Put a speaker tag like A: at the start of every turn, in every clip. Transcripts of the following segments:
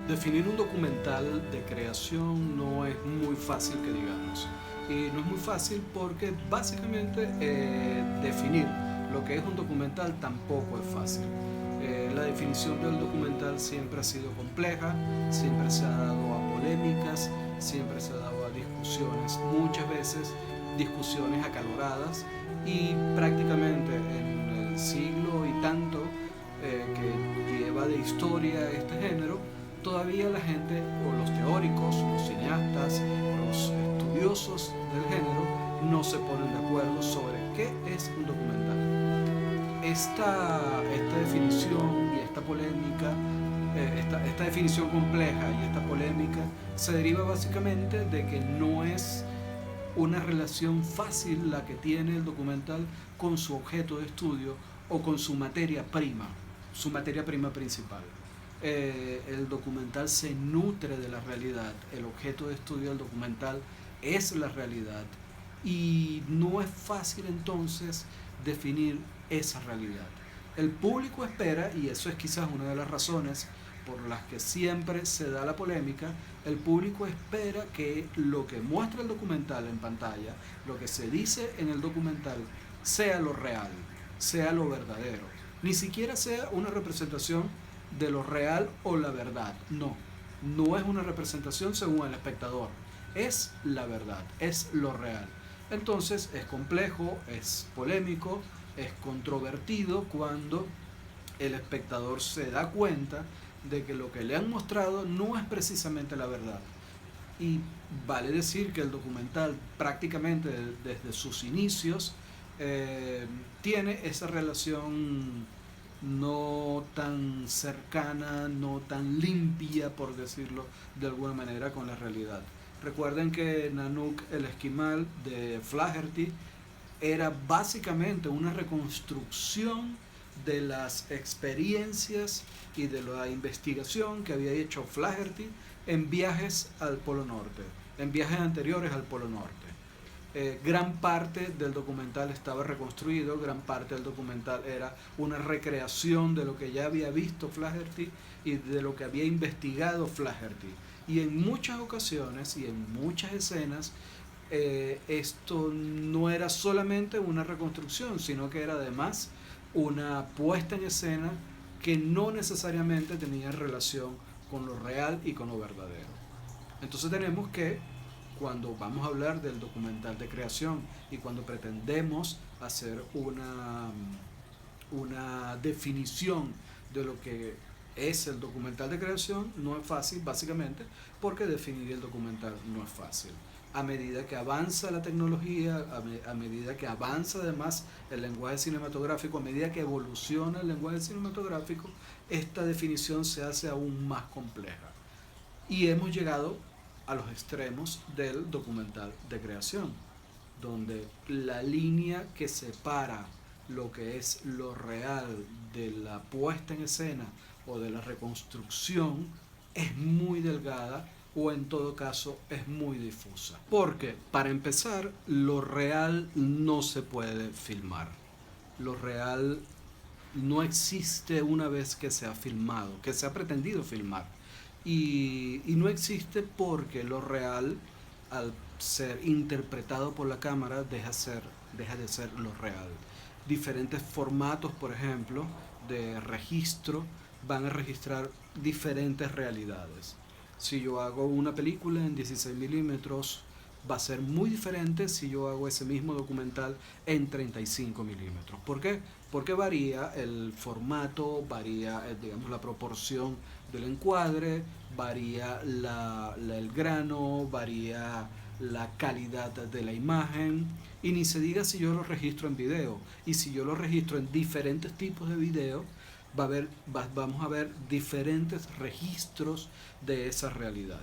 A: Definir un documental de creación no es muy fácil que digamos. Y no es muy fácil porque básicamente definir lo que es un documental tampoco es fácil. La definición del documental siempre ha sido compleja, siempre se ha dado a polémicas, siempre se ha dado a discusiones, muchas veces discusiones acaloradas y prácticamente en el siglo y tanto que lleva de historia este género, todavía la gente, o los teóricos, los cineastas, los estudiosos del género, no se ponen de acuerdo sobre qué es un documental. Esta definición y esta polémica, esta definición compleja y esta polémica se deriva básicamente de que no es una relación fácil la que tiene el documental con su objeto de estudio o con su materia prima principal. El documental se nutre de la realidad, el objeto de estudio del documental es la realidad y no es fácil entonces definir esa realidad. El público espera, y eso es quizás una de las razones por las que siempre se da la polémica, el público espera que lo que muestra el documental en pantalla, lo que se dice en el documental, sea lo real, sea lo verdadero. Ni siquiera sea una representación de lo real o la verdad. No, no es una representación según el espectador. Es la verdad, es lo real. Entonces es complejo, es polémico, es controvertido cuando el espectador se da cuenta de que lo que le han mostrado no es precisamente la verdad. Y vale decir que el documental prácticamente desde sus inicios tiene esa relación no tan cercana, no tan limpia, por decirlo de alguna manera, con la realidad. Recuerden que Nanook el Esquimal de Flaherty era básicamente una reconstrucción de las experiencias y de la investigación que había hecho Flaherty en viajes al Polo Norte, en viajes anteriores al Polo Norte. Gran parte del documental estaba reconstruido, gran parte del documental era una recreación de lo que ya había visto Flaherty y de lo que había investigado Flaherty. Y en muchas ocasiones y en muchas escenas esto no era solamente una reconstrucción, sino que era además una puesta en escena que no necesariamente tenía relación con lo real y con lo verdadero. Entonces tenemos que, cuando vamos a hablar del documental de creación y cuando pretendemos hacer una definición de lo que es el documental de creación, no es fácil, básicamente, porque definir el documental no es fácil. A medida que avanza la tecnología, a medida que avanza además el lenguaje cinematográfico, a medida que evoluciona el lenguaje cinematográfico, esta definición se hace aún más compleja. Y hemos llegado a los extremos del documental de creación, donde la línea que separa lo que es lo real de la puesta en escena o de la reconstrucción es muy delgada o en todo caso es muy difusa. Porque, para empezar, lo real no se puede filmar. Lo real no existe una vez que se ha filmado, que se ha pretendido filmar. Y no existe porque lo real, al ser interpretado por la cámara, deja de ser lo real. Diferentes formatos, por ejemplo, de registro van a registrar diferentes realidades. Si yo hago una película en 16 milímetros, va a ser muy diferente si yo hago ese mismo documental en 35 milímetros. ¿Por qué? Porque varía el formato, varía digamos, la proporción del encuadre, varía el grano, varía la calidad de la imagen y ni se diga si yo lo registro en video. Y si yo lo registro en diferentes tipos de video, vamos a ver diferentes registros de esa realidad.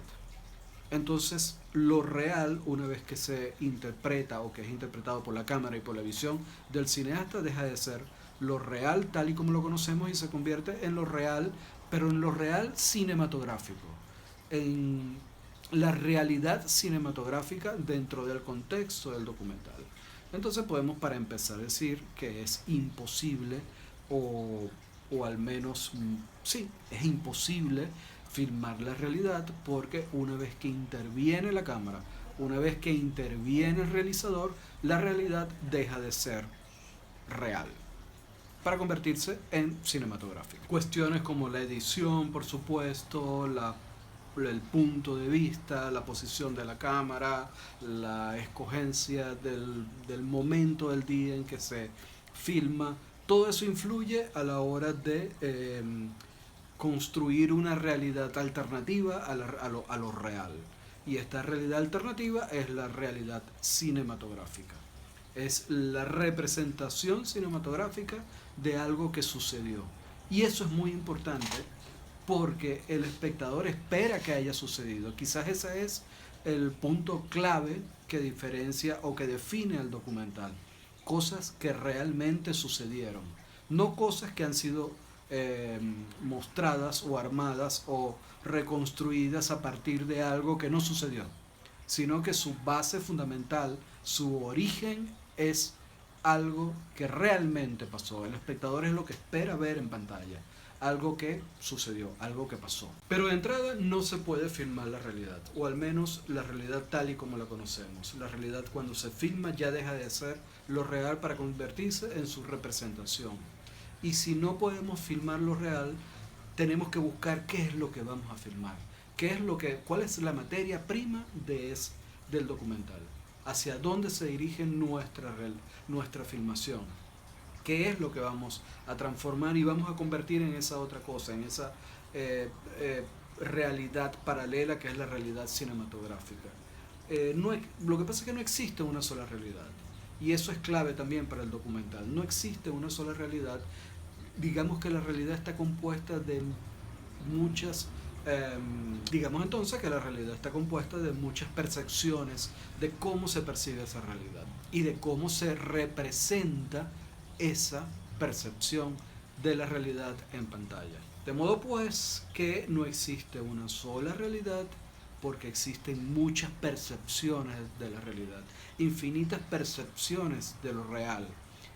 A: Entonces, lo real, una vez que se interpreta o que es interpretado por la cámara y por la visión del cineasta, deja de ser lo real tal y como lo conocemos y se convierte en lo real, pero en lo real cinematográfico, en la realidad cinematográfica dentro del contexto del documental. Entonces podemos para empezar decir que es imposible o al menos sí, es imposible filmar la realidad, porque una vez que interviene la cámara, una vez que interviene el realizador, la realidad deja de ser real para convertirse en cinematográfica. Cuestiones como la edición, por supuesto, el punto de vista, la posición de la cámara, la escogencia del momento del día en que se filma, todo eso influye a la hora de construir una realidad alternativa a lo real. Y esta realidad alternativa es la realidad cinematográfica. Es la representación cinematográfica de algo que sucedió. Y eso es muy importante porque el espectador espera que haya sucedido. Quizás ese es el punto clave que diferencia o que define al documental. Cosas que realmente sucedieron, no cosas que han sido mostradas o armadas o reconstruidas a partir de algo que no sucedió, sino que su base fundamental, su origen es algo que realmente pasó. El espectador es lo que espera ver en pantalla, algo que sucedió, algo que pasó. Pero de entrada no se puede filmar la realidad, o al menos la realidad tal y como la conocemos. La realidad, cuando se filma, ya deja de ser lo real para convertirse en su representación. Y si no podemos filmar lo real, tenemos que buscar qué es lo que vamos a filmar, cuál es la materia prima del documental, hacia dónde se dirige nuestra filmación, qué es lo que vamos a transformar y vamos a convertir en esa otra cosa, en esa realidad paralela que es la realidad cinematográfica. Lo que pasa es que no existe una sola realidad, y eso es clave también para el documental. No existe una sola realidad. Digamos que la realidad está compuesta de muchas, digamos entonces que la realidad está compuesta de muchas percepciones de cómo se percibe esa realidad y de cómo se representa esa percepción de la realidad en pantalla. De modo pues que no existe una sola realidad, porque existen muchas percepciones de la realidad, infinitas percepciones de lo real,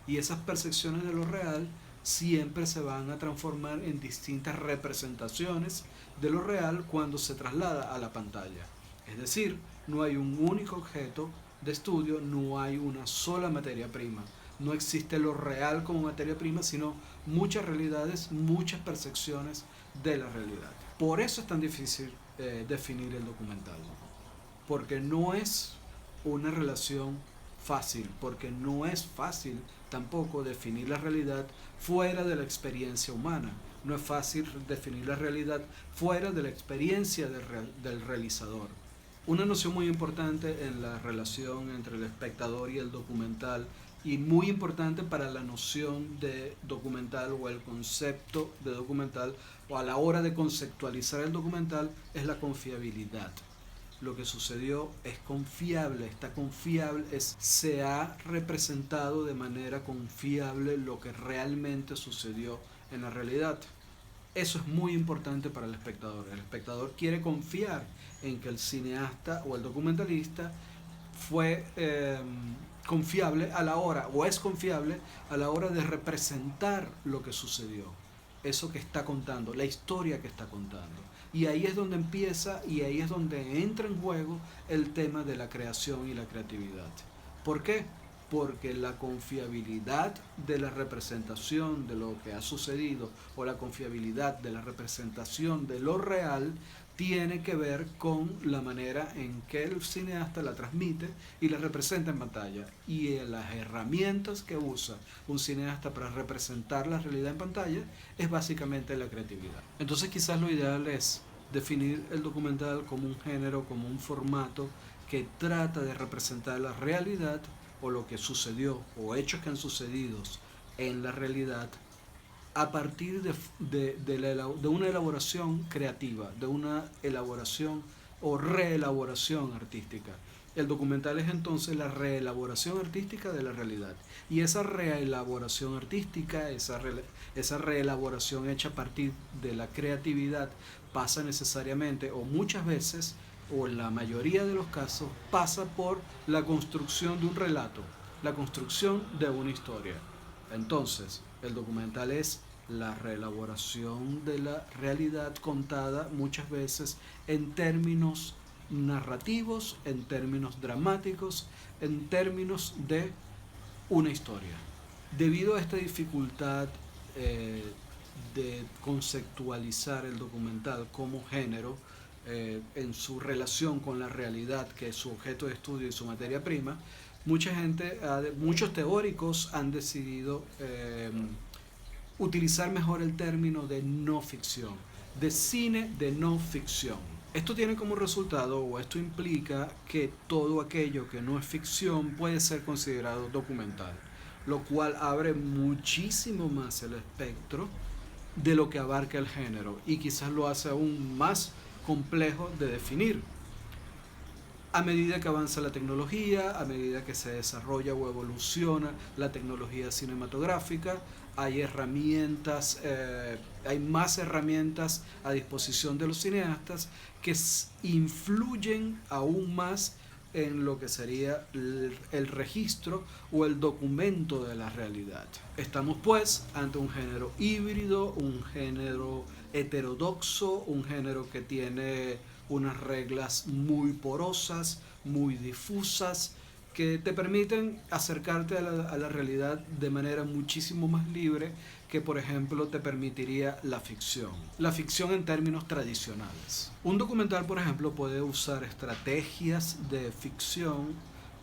A: y esas percepciones de lo real siempre se van a transformar en distintas representaciones de lo real cuando se traslada a la pantalla. Es decir, no hay un único objeto de estudio, no hay una sola materia prima. No existe lo real como materia prima, sino muchas realidades, muchas percepciones de la realidad. Por eso es tan difícil definir el documental, porque no es una relación fácil, porque no es fácil tampoco definir la realidad fuera de la experiencia humana. No es fácil definir la realidad fuera de la experiencia del realizador. Una noción muy importante en la relación entre el espectador y el documental, y muy importante para la noción de documental o el concepto de documental, o a la hora de conceptualizar el documental, es la confiabilidad. Lo que sucedió es confiable, está confiable, se ha representado de manera confiable lo que realmente sucedió en la realidad. Eso es muy importante para el espectador. El espectador quiere confiar en que el cineasta o el documentalista fue confiable a la hora, o es confiable a la hora de representar lo que sucedió, eso que está contando, la historia que está contando. Y ahí es donde empieza y ahí es donde entra en juego el tema de la creación y la creatividad. ¿Por qué? Porque la confiabilidad de la representación de lo que ha sucedido, o la confiabilidad de la representación de lo real, tiene que ver con la manera en que el cineasta la transmite y la representa en pantalla, y las herramientas que usa un cineasta para representar la realidad en pantalla es básicamente la creatividad. Entonces quizás lo ideal es definir el documental como un género, como un formato que trata de representar la realidad, o lo que sucedió, o hechos que han sucedido en la realidad, a partir de una elaboración creativa, de una elaboración o reelaboración artística. El documental es entonces la reelaboración artística de la realidad. Y esa reelaboración artística, esa reelaboración hecha a partir de la creatividad, pasa necesariamente, o muchas veces, o en la mayoría de los casos, pasa por la construcción de un relato, la construcción de una historia. Entonces, el documental es la reelaboración de la realidad contada muchas veces en términos narrativos, en términos dramáticos, en términos de una historia. Debido a esta dificultad de conceptualizar el documental como género, en su relación con la realidad, que es su objeto de estudio y su materia prima, muchos teóricos han decidido utilizar mejor el término de no ficción, de cine de no ficción. Esto tiene como resultado, o esto implica, que todo aquello que no es ficción puede ser considerado documental, lo cual abre muchísimo más el espectro de lo que abarca el género y quizás lo hace aún más complejo de definir. A medida que avanza la tecnología, a medida que se desarrolla o evoluciona la tecnología cinematográfica, hay más herramientas a disposición de los cineastas que influyen aún más en lo que sería el registro o el documento de la realidad. Estamos pues ante un género híbrido, un género heterodoxo, un género que tiene unas reglas muy porosas, muy difusas, que te permiten acercarte a la realidad de manera muchísimo más libre que, por ejemplo, te permitiría la ficción. La ficción en términos tradicionales. Un documental, por ejemplo, puede usar estrategias de ficción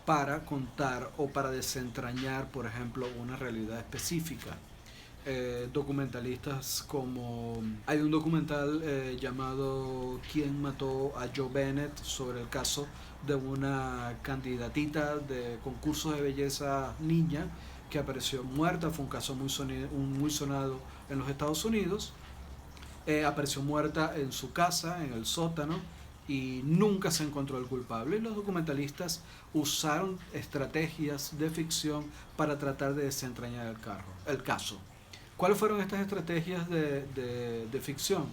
A: para contar o para desentrañar, por ejemplo, una realidad específica. Documentalistas como... Hay un documental llamado ¿Quién mató a Joe Bennett?, sobre el caso de una candidatita de concursos de belleza niña que apareció muerta. Fue un caso muy sonado en los Estados Unidos. Apareció muerta en su casa, en el sótano, y nunca se encontró el culpable. Y los documentalistas usaron estrategias de ficción para tratar de desentrañar el caso. ¿Cuáles fueron estas estrategias de ficción?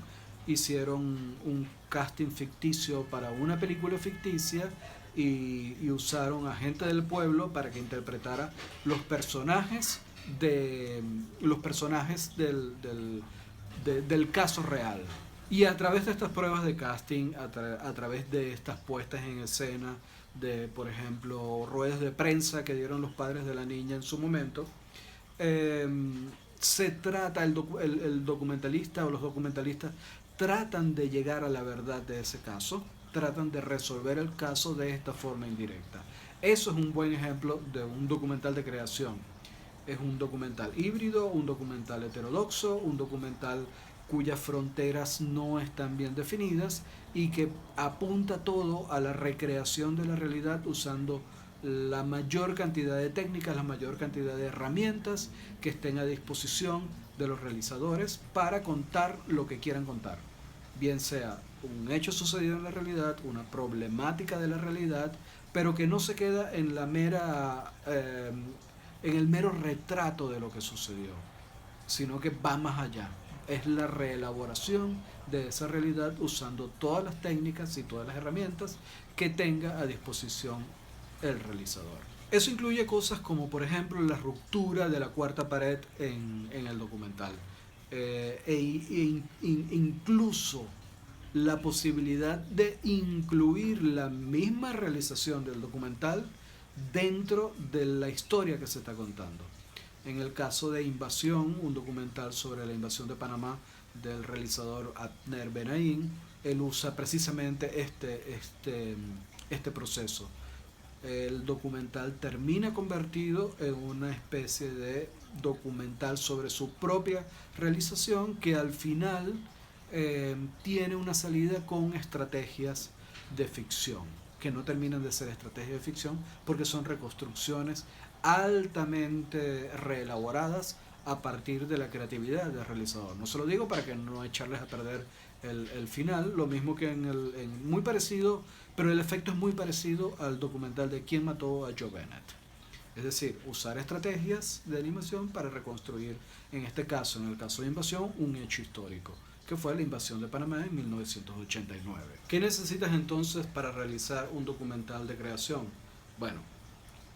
A: Hicieron un casting ficticio para una película ficticia y usaron a gente del pueblo para que interpretara los personajes del caso real. Y a través de estas pruebas de casting, a través de estas puestas en escena, de, por ejemplo, ruedas de prensa que dieron los padres de la niña en su momento, se trata, el documentalista o los documentalistas tratan de llegar a la verdad de ese caso, tratan de resolver el caso de esta forma indirecta. Eso es un buen ejemplo de un documental de creación. Es un documental híbrido, un documental heterodoxo, un documental cuyas fronteras no están bien definidas y que apunta todo a la recreación de la realidad usando la mayor cantidad de técnicas, la mayor cantidad de herramientas que estén a disposición de los realizadores para contar lo que quieran contar. Bien sea un hecho sucedido en la realidad, una problemática de la realidad, pero que no se queda en en el mero retrato de lo que sucedió, sino que va más allá. Es la reelaboración de esa realidad usando todas las técnicas y todas las herramientas que tenga a disposición el realizador. Eso incluye cosas como, por ejemplo, la ruptura de la cuarta pared en el documental, incluso la posibilidad de incluir la misma realización del documental dentro de la historia que se está contando. En el caso de Invasión, un documental sobre la invasión de Panamá del realizador Abner Benaim, él usa precisamente este proceso. El documental termina convertido en una especie de documental sobre su propia realización, que al final tiene una salida con estrategias de ficción, que no terminan de ser estrategias de ficción porque son reconstrucciones altamente reelaboradas a partir de la creatividad del realizador. No se lo digo para que no echarles a perder el final, lo mismo que muy parecido, pero el efecto es muy parecido al documental de ¿Quién mató a Joe Bennett? Es decir, usar estrategias de animación para reconstruir, en este caso, en el caso de Invasión, un hecho histórico, que fue la invasión de Panamá en 1989. ¿Qué necesitas entonces para realizar un documental de creación? Bueno,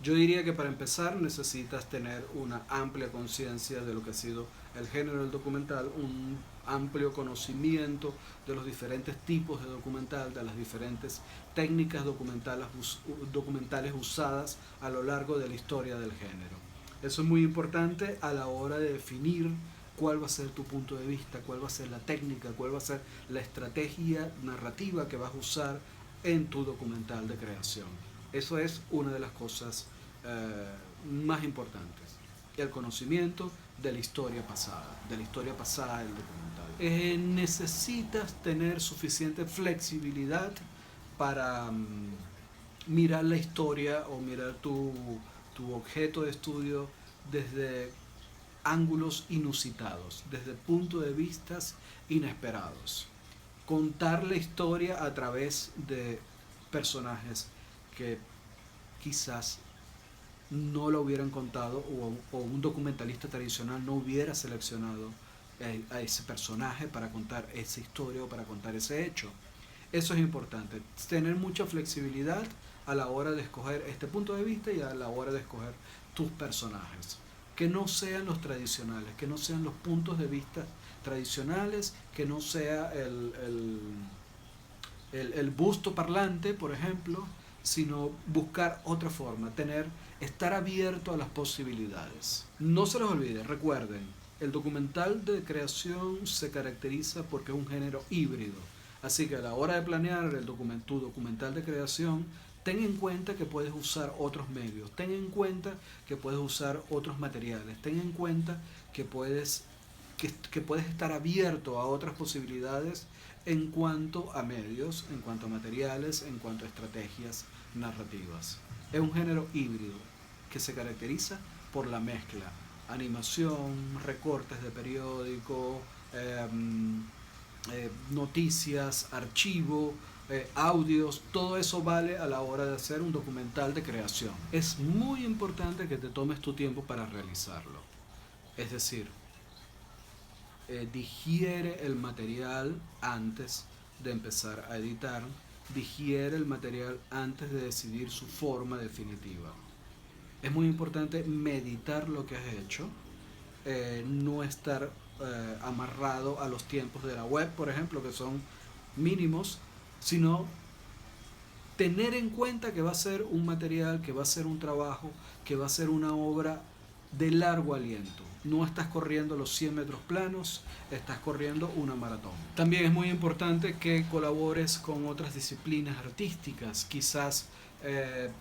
A: yo diría que para empezar necesitas tener una amplia conciencia de lo que ha sido el género del documental, un amplio conocimiento de los diferentes tipos de documental, de las diferentes técnicas documentales usadas a lo largo de la historia del género. Eso es muy importante a la hora de definir cuál va a ser tu punto de vista, cuál va a ser la técnica, cuál va a ser la estrategia narrativa que vas a usar en tu documental de creación. Eso es una de las cosas más importantes. El conocimiento de la historia pasada del documental. Necesitas tener suficiente flexibilidad para mirar la historia o mirar tu objeto de estudio desde ángulos inusitados, desde puntos de vista inesperados. Contar la historia a través de personajes que quizás no lo hubieran contado o un documentalista tradicional no hubiera seleccionado a ese personaje para contar esa historia o para contar ese hecho. Eso es importante, tener mucha flexibilidad a la hora de escoger este punto de vista y a la hora de escoger tus personajes. Que no sean los tradicionales, que no sean los puntos de vista tradicionales, que no sea el busto parlante, por ejemplo, sino buscar otra forma, estar abierto a las posibilidades. No se los olvide, recuerden, el documental de creación se caracteriza porque es un género híbrido. Así que a la hora de planear tu documental de creación, ten en cuenta que puedes usar otros medios, ten en cuenta que puedes usar otros materiales, ten en cuenta que puedes estar abierto a otras posibilidades en cuanto a medios, en cuanto a materiales, en cuanto a estrategias narrativas. Es un género híbrido que se caracteriza por la mezcla, animación, recortes de periódico, noticias, archivo, audios, todo eso vale a la hora de hacer un documental de creación. Es muy importante que te tomes tu tiempo para realizarlo. Es decir, digiere el material antes de empezar a editar, digiere el material antes de decidir su forma definitiva. Es muy importante meditar lo que has hecho, no estar amarrado a los tiempos de la web, por ejemplo, que son mínimos, sino tener en cuenta que va a ser un material, que va a ser un trabajo, que va a ser una obra de largo aliento. No estás corriendo los 100 metros planos, estás corriendo una maratón. También es muy importante que colabores con otras disciplinas artísticas. Quizás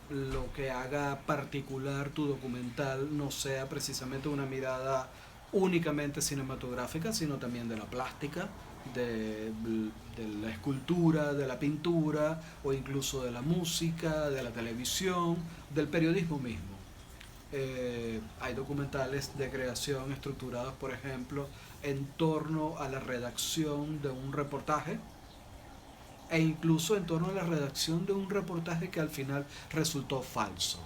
A: lo que haga particular tu documental no sea precisamente una mirada únicamente cinematográfica, sino también de la plástica, de la escultura, de la pintura o incluso de la música, de la televisión, del periodismo mismo. Hay documentales de creación estructurados, por ejemplo, en torno a la redacción de un reportaje e incluso en torno a la redacción de un reportaje que al final resultó falso.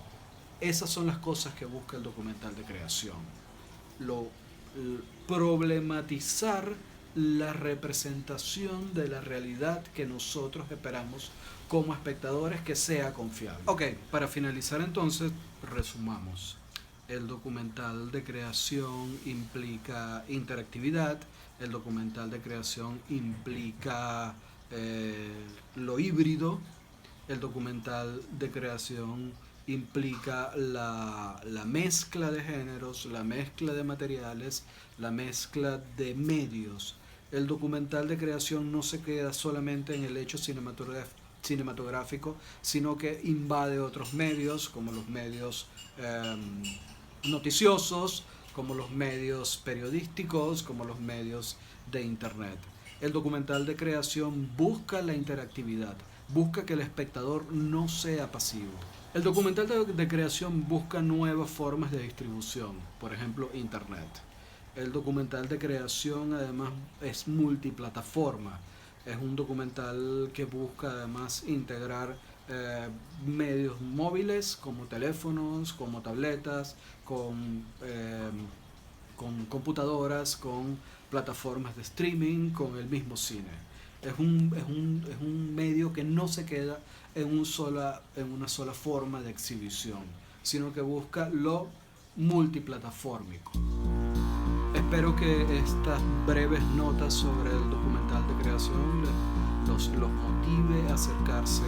A: Esas son las cosas que busca el documental de creación. Problematizar la representación de la realidad que nosotros esperamos como espectadores que sea confiable. Ok, para finalizar entonces, resumamos. El documental de creación implica interactividad, el documental de creación implica lo híbrido, el documental de creación implica la mezcla de géneros, la mezcla de materiales, la mezcla de medios. El documental de creación no se queda solamente en el hecho cinematográfico, sino que invade otros medios, como los medios noticiosos, como los medios periodísticos, como los medios de internet. El documental de creación busca la interactividad, busca que el espectador no sea pasivo. El documental de creación busca nuevas formas de distribución, por ejemplo, internet. El documental de creación además es multiplataforma. Es un documental que busca además integrar medios móviles como teléfonos, como tabletas, con computadoras, con plataformas de streaming, con el mismo cine. Es un medio que no se queda en una sola forma de exhibición, sino que busca lo multiplataformico. Espero que estas breves notas sobre el documental de creación los motive a acercarse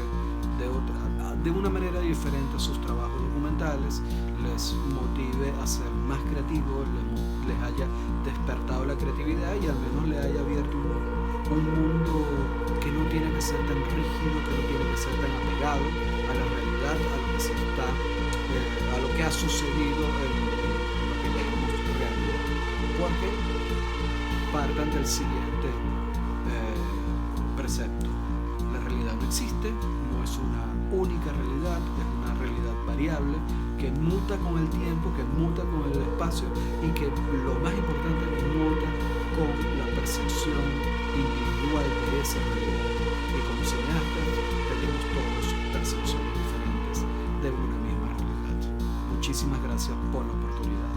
A: de una manera diferente a sus trabajos documentales, les motive a ser más creativos, les haya despertado la creatividad y al menos le haya abierto un mundo que no tiene que ser tan rígido, que no tiene que ser tan apegado a la realidad, a lo que se está, a lo que ha sucedido en lo que llamamos realidad. Porque partan del siguiente precepto: la realidad no existe, no es una única realidad, es una realidad variable que muta con el tiempo, que muta con el espacio y que lo más importante, muta con la percepción individual de esa realidad. Y como cineastas tenemos todos percepciones diferentes de una misma realidad. Muchísimas gracias por la oportunidad.